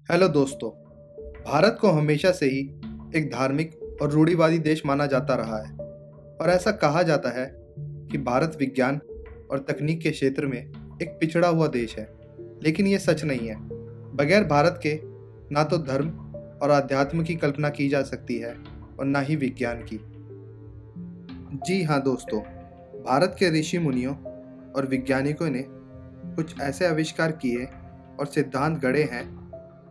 Hello दोस्तों। भारत को हमेशा से ही एक धार्मिक और रूढ़िवादी देश माना जाता रहा है और ऐसा कहा जाता है कि भारत विज्ञान और तकनीक के क्षेत्र में एक पिछड़ा हुआ देश है। लेकिन ये सच नहीं है। बगैर भारत के ना तो धर्म और अध्यात्म की कल्पना की जा सकती है और ना ही विज्ञान की। जी हाँ दोस्तों, भारत के ऋषि मुनियों और वैज्ञानिकों ने कुछ ऐसे आविष्कार किए और सिद्धांत गढ़े हैं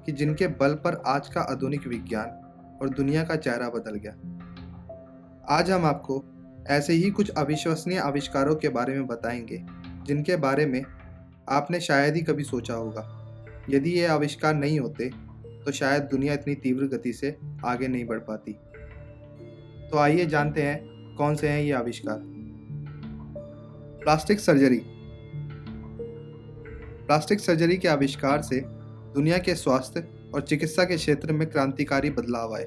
कि जिनके बल पर आज का आधुनिक विज्ञान और दुनिया का चेहरा बदल गया। आज हम आपको ऐसे ही कुछ अविश्वसनीय आविष्कारों के बारे में बताएंगे जिनके बारे में आपने शायद ही कभी सोचा होगा। यदि ये आविष्कार नहीं होते तो शायद दुनिया इतनी तीव्र गति से आगे नहीं बढ़ पाती। तो आइए जानते हैं कौन से हैं ये आविष्कार। Plastic surgery. प्लास्टिक सर्जरी के आविष्कार से दुनिया के स्वास्थ्य और चिकित्सा के क्षेत्र में क्रांतिकारी बदलाव आए।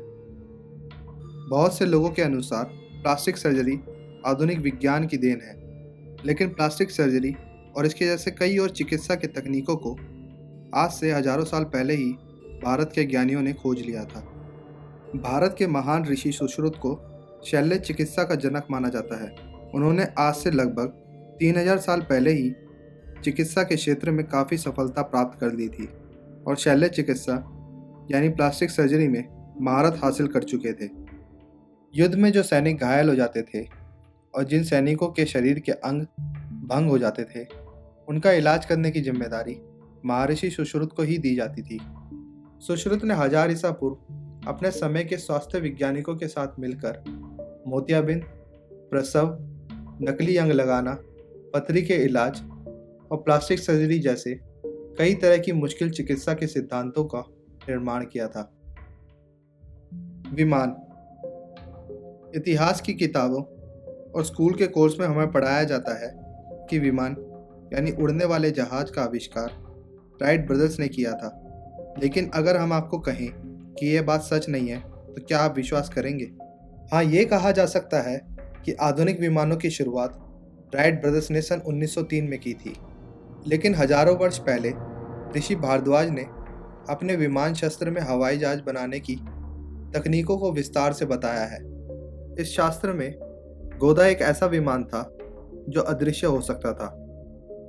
बहुत से लोगों के अनुसार प्लास्टिक सर्जरी आधुनिक विज्ञान की देन है, लेकिन प्लास्टिक सर्जरी और इसके जैसे कई और चिकित्सा के तकनीकों को आज से हजारों साल पहले ही भारत के ज्ञानियों ने खोज लिया था। भारत के महान ऋषि सुश्रुत को शल्य चिकित्सा का जनक माना जाता है। उन्होंने आज से लगभग 3000 साल पहले ही चिकित्सा के क्षेत्र में काफ़ी सफलता प्राप्त कर ली थी और शल्य चिकित्सा यानी प्लास्टिक सर्जरी में महारत हासिल कर चुके थे। युद्ध में जो सैनिक घायल हो जाते थे और जिन सैनिकों के शरीर के अंग भंग हो जाते थे, उनका इलाज करने की जिम्मेदारी महर्षि सुश्रुत को ही दी जाती थी। सुश्रुत ने 1000 ईसा पूर्व अपने समय के स्वास्थ्य वैज्ञानिकों के साथ मिलकर मोतियाबिंद, प्रसव, नकली अंग लगाना, पथरी के इलाज और प्लास्टिक सर्जरी जैसे कई तरह की मुश्किल चिकित्सा के सिद्धांतों का निर्माण किया था। विमान। इतिहास की किताबों और स्कूल के कोर्स में हमें पढ़ाया जाता है कि विमान यानी उड़ने वाले जहाज का आविष्कार राइट ब्रदर्स ने किया था। लेकिन अगर हम आपको कहें कि यह बात सच नहीं है तो क्या आप विश्वास करेंगे? हाँ, ये कहा जा सकता है कि आधुनिक विमानों की शुरुआत राइट ब्रदर्स ने सन 1903 में की थी, लेकिन हजारों वर्ष पहले ऋषि भारद्वाज ने अपने विमान शस्त्र में हवाई जहाज बनाने की तकनीकों को विस्तार से बताया है। इस शास्त्र में गोदा एक ऐसा विमान था जो अदृश्य हो सकता था,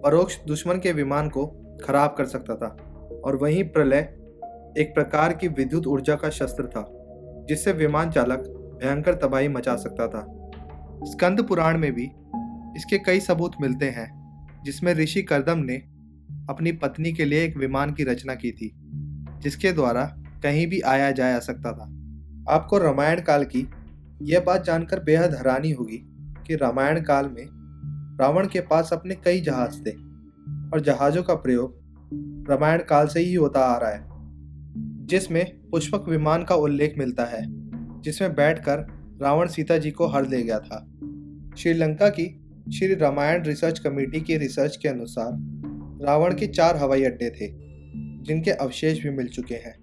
परोक्ष दुश्मन के विमान को खराब कर सकता था, और वहीं प्रलय एक प्रकार की विद्युत ऊर्जा का शस्त्र था जिससे विमान चालक भयंकर तबाही मचा सकता था। स्कंद पुराण में भी इसके कई सबूत मिलते हैं, जिसमें ऋषि कर्दम ने अपनी पत्नी के लिए एक विमान की रचना की थी जिसके द्वारा कहीं भी आया जाया सकता था। आपको रामायण काल की यह बात जानकर बेहद हैरानी होगी कि रामायण काल में रावण के पास अपने कई जहाज थे और जहाज़ों का प्रयोग रामायण काल से ही होता आ रहा है, जिसमें पुष्पक विमान का उल्लेख मिलता है जिसमें बैठकर रावण सीता जी को हर ले गया था। श्रीलंका की श्री रामायण रिसर्च कमेटी की रिसर्च के अनुसार रावण के 4 हवाई अड्डे थे जिनके अवशेष भी मिल चुके हैं,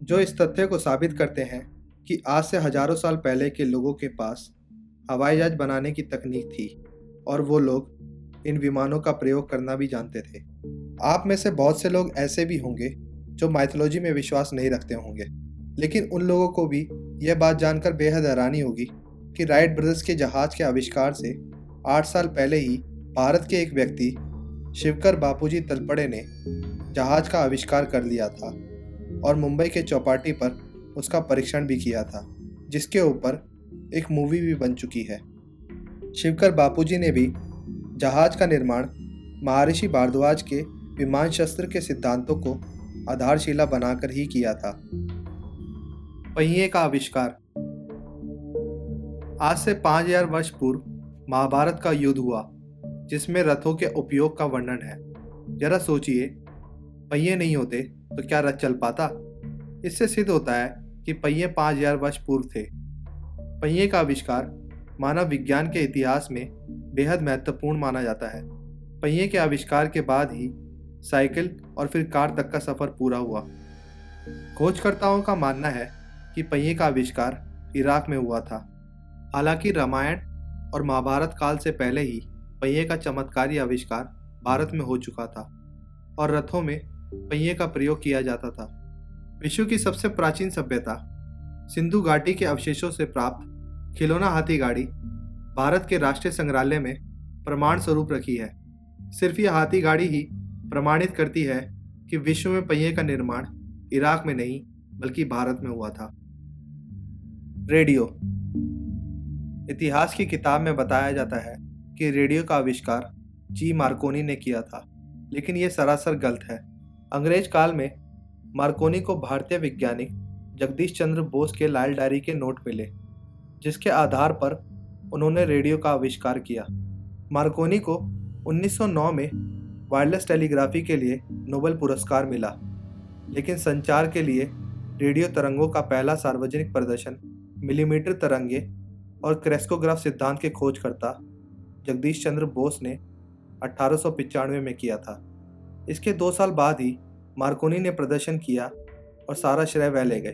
जो इस तथ्य को साबित करते हैं कि आज से हजारों साल पहले के लोगों के पास हवाई जहाज बनाने की तकनीक थी और वो लोग इन विमानों का प्रयोग करना भी जानते थे। आप में से बहुत से लोग ऐसे भी होंगे जो माइथोलॉजी में विश्वास नहीं रखते होंगे, लेकिन उन लोगों को भी यह बात जानकर बेहद हैरानी होगी कि राइट ब्रदर्स के जहाज के आविष्कार से 8 साल पहले ही भारत के एक व्यक्ति शिवकर बापूजी तलपड़े ने जहाज का आविष्कार कर लिया था और मुंबई के चौपाटी पर उसका परीक्षण भी किया था, जिसके ऊपर एक मूवी भी बन चुकी है। शिवकर बापूजी ने भी जहाज का निर्माण महर्षि भारद्वाज के विमान शस्त्र के सिद्धांतों को आधारशिला बनाकर ही किया था। पहिए का आविष्कार। आज से 5000 वर्ष पूर्व महाभारत का युद्ध हुआ जिसमें रथों के उपयोग का वर्णन है। जरा सोचिए, पहिए नहीं होते तो क्या रथ चल पाता? इससे सिद्ध होता है कि पहिए 5000 वर्ष पूर्व थे। पहिए का आविष्कार मानव विज्ञान के इतिहास में बेहद महत्वपूर्ण माना जाता है। पहिए के आविष्कार के बाद ही साइकिल और फिर कार तक का सफर पूरा हुआ। खोजकर्ताओं का मानना है कि पहिए का आविष्कार इराक में हुआ था। हालांकि रामायण और महाभारत काल से पहले ही पहिए का चमत्कारी आविष्कार भारत में हो चुका था और रथों में पहिए का प्रयोग किया जाता था। विश्व की सबसे प्राचीन सभ्यता सिंधु घाटी के अवशेषों से प्राप्त खिलौना हाथी गाड़ी भारत के राष्ट्रीय संग्रहालय में प्रमाण स्वरूप रखी है। सिर्फ यह हाथी गाड़ी ही प्रमाणित करती है कि विश्व में पहिए का निर्माण इराक में नहीं बल्कि भारत में हुआ था। रेडियो। इतिहास की किताब में बताया जाता है कि रेडियो का आविष्कार जी मार्कोनी ने किया था, लेकिन यह सरासर गलत है। अंग्रेज काल में मार्कोनी को भारतीय वैज्ञानिक जगदीश चंद्र बोस के लाल डायरी के नोट मिले, जिसके आधार पर उन्होंने रेडियो का आविष्कार किया। मार्कोनी को 1909 में वायरलेस टेलीग्राफी के लिए नोबेल पुरस्कार मिला, लेकिन संचार के लिए रेडियो तरंगों का पहला सार्वजनिक प्रदर्शन मिलीमीटर तरंगे और क्रेस्कोग्राफ सिद्धांत के खोजकर्ता जगदीश चंद्र बोस ने 1895 में किया था। इसके 2 साल बाद ही मार्कोनी ने प्रदर्शन किया और सारा श्रेय वह ले गए।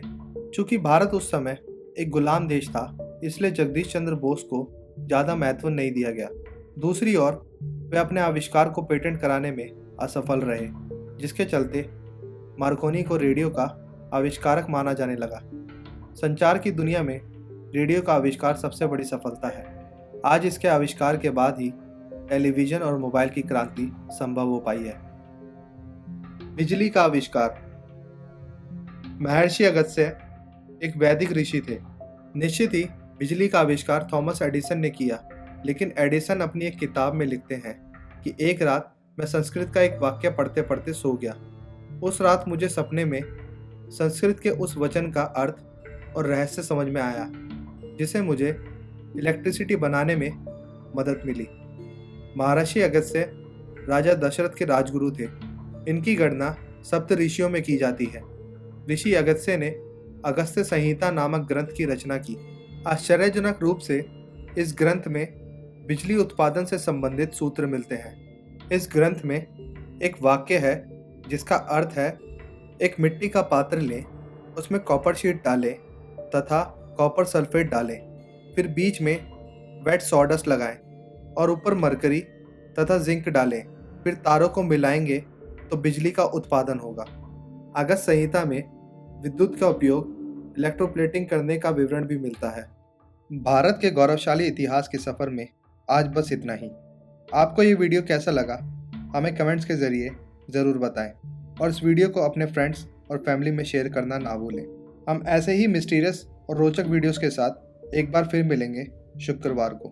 चूंकि भारत उस समय एक गुलाम देश था, इसलिए जगदीश चंद्र बोस को ज़्यादा महत्व नहीं दिया गया। दूसरी ओर वे अपने आविष्कार को पेटेंट कराने में असफल रहे, जिसके चलते मार्कोनी को रेडियो का आविष्कारक माना जाने लगा। संचार की दुनिया में रेडियो का आविष्कार सबसे बड़ी सफलता है। आज इसके आविष्कार के बाद ही टेलीविज़न और मोबाइल की क्रांति संभव हो पाई है। बिजली का आविष्कार। महर्षि अगस्त्य एक वैदिक ऋषि थे। निश्चित ही बिजली का आविष्कार थॉमस एडिसन ने किया, लेकिन एडिसन अपनी एक किताब में लिखते हैं कि एक रात मैं संस्कृत का एक वाक्य पढ़ते पढ़ते सो गया। उस रात मुझे सपने में संस्कृत के उस वचन का अर्थ और रहस्य समझ में आया, जिसे मुझे इलेक्ट्रिसिटी बनाने में मदद मिली। महर्षि अगस्त्य राजा दशरथ के राजगुरु थे। इनकी गणना सप्त ऋषियों में की जाती है। ऋषि अगस्त्य ने अगस्त्य संहिता नामक ग्रंथ की रचना की। आश्चर्यजनक रूप से इस ग्रंथ में बिजली उत्पादन से संबंधित सूत्र मिलते हैं। इस ग्रंथ में एक वाक्य है जिसका अर्थ है, एक मिट्टी का पात्र लें, उसमें कॉपर शीट डालें तथा कॉपर सल्फेट डालें, फिर बीच में वेट सॉडस्ट लगाएं और ऊपर मरकरी तथा जिंक डालें, फिर तारों को मिलाएंगे तो बिजली का उत्पादन होगा। अगस्त संहिता में विद्युत का उपयोग इलेक्ट्रोप्लेटिंग करने का विवरण भी मिलता है। भारत के गौरवशाली इतिहास के सफ़र में आज बस इतना ही। आपको ये वीडियो कैसा लगा हमें कमेंट्स के ज़रिए ज़रूर बताएं और इस वीडियो को अपने फ्रेंड्स और फैमिली में शेयर करना ना भूलें। हम ऐसे ही मिस्टीरियस और रोचक वीडियोस के साथ एक बार फिर मिलेंगे शुक्रवार को।